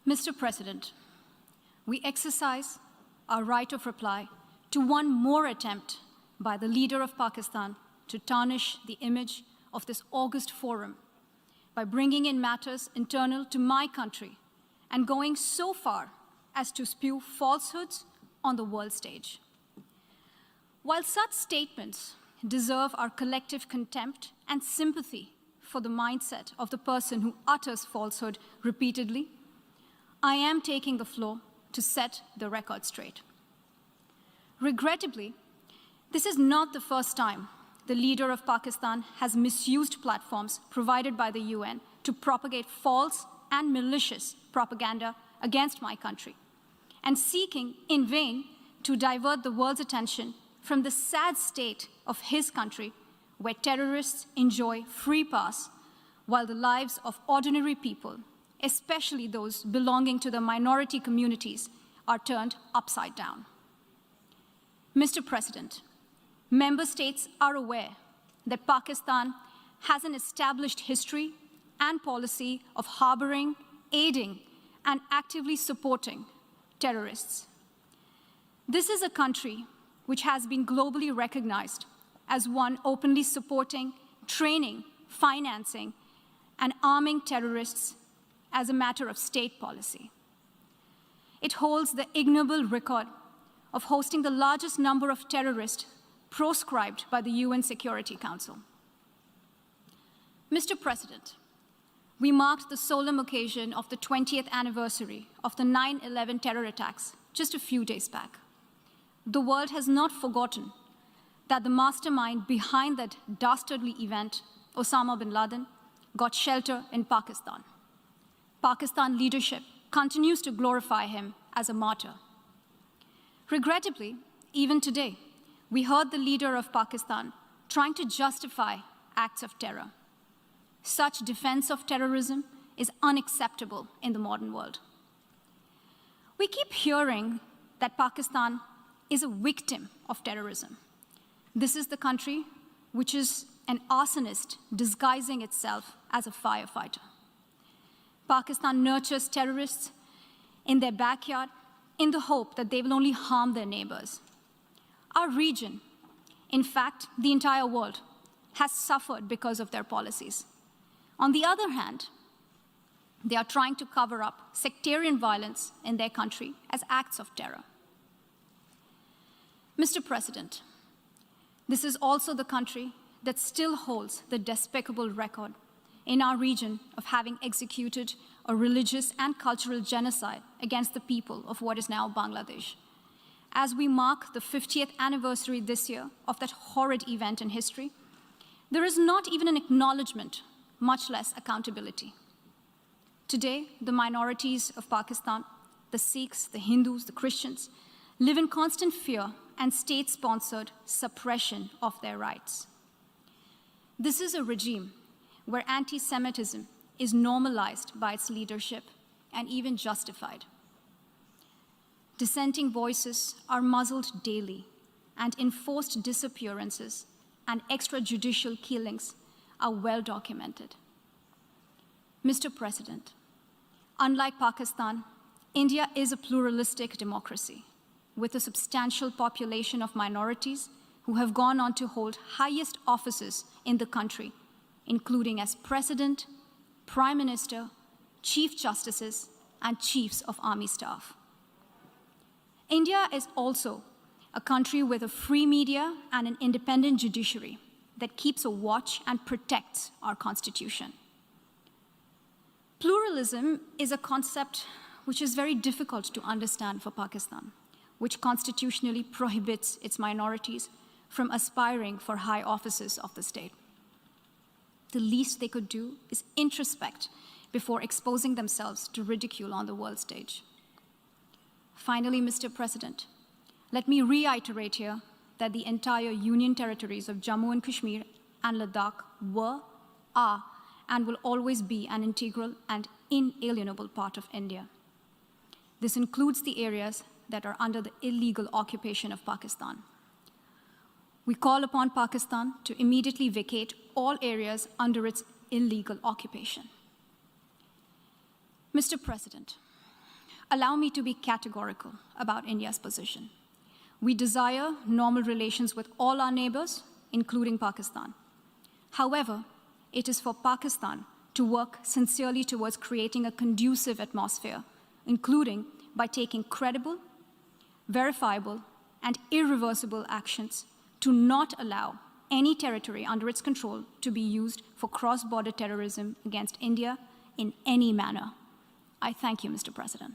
Mr. President, we exercise our right of reply to one more attempt by the leader of Pakistan to tarnish the image of this August forum by bringing in matters internal to my country and going so far as to spew falsehoods on the world stage. While such statements deserve our collective contempt and sympathy for the mindset of the person who utters falsehood repeatedly, I am taking the floor to set the record straight. Regrettably, this is not the first time the leader of Pakistan has misused platforms provided by the UN to propagate false and malicious propaganda against my country, and seeking in vain to divert the world's attention from the sad state of his country, where terrorists enjoy free pass while the lives of ordinary people, especially those belonging to the minority communities, are turned upside down. Mr. President, member states are aware that Pakistan has an established history and policy of harboring, aiding, and actively supporting terrorists. This is a country which has been globally recognized as one openly supporting, training, financing, and arming terrorists as a matter of state policy. It holds the ignoble record of hosting the largest number of terrorists proscribed by the UN Security Council. Mr. President, we marked the solemn occasion of the 20th anniversary of the 9/11 terror attacks just a few days back. The world has not forgotten that the mastermind behind that dastardly event, Osama bin Laden, got shelter in Pakistan. Pakistan leadership continues to glorify him as a martyr. Regrettably, even today, we heard the leader of Pakistan trying to justify acts of terror. Such defense of terrorism is unacceptable in the modern world. We keep hearing that Pakistan is a victim of terrorism. This is the country which is an arsonist disguising itself as a firefighter. Pakistan nurtures terrorists in their backyard in the hope that they will only harm their neighbors. Our region, in fact, the entire world, has suffered because of their policies. On the other hand, they are trying to cover up sectarian violence in their country as acts of terror. Mr. President, this is also the country that still holds the despicable record in our region of having executed a religious and cultural genocide against the people of what is now Bangladesh. As we mark the 50th anniversary this year of that horrid event in history, there is not even an acknowledgement, much less accountability. Today, the minorities of Pakistan, the Sikhs, the Hindus, the Christians, live in constant fear and state-sponsored suppression of their rights. This is a regime where anti-Semitism is normalized by its leadership and even justified. Dissenting voices are muzzled daily, and enforced disappearances and extrajudicial killings are well documented. Mr. President, unlike Pakistan, India is a pluralistic democracy with a substantial population of minorities who have gone on to hold highest offices in the country, including as President, Prime Minister, Chief Justices, and Chiefs of Army Staff. India is also a country with a free media and an independent judiciary that keeps a watch and protects our Constitution. Pluralism is a concept which is very difficult to understand for Pakistan, which constitutionally prohibits its minorities from aspiring for high offices of the state. The least they could do is introspect before exposing themselves to ridicule on the world stage. Finally, Mr. President, let me reiterate here that the entire Union territories of Jammu and Kashmir and Ladakh were, are, and will always be an integral and inalienable part of India. This includes the areas that are under the illegal occupation of Pakistan. We call upon Pakistan to immediately vacate all areas under its illegal occupation. Mr. President, Allow me to be categorical about India's position. We desire normal relations with all our neighbors, including Pakistan. However, it is for Pakistan to work sincerely towards creating a conducive atmosphere, including by taking credible, verifiable, and irreversible actions to not allow any territory under its control to be used for cross-border terrorism against India in any manner. I thank you, Mr. President.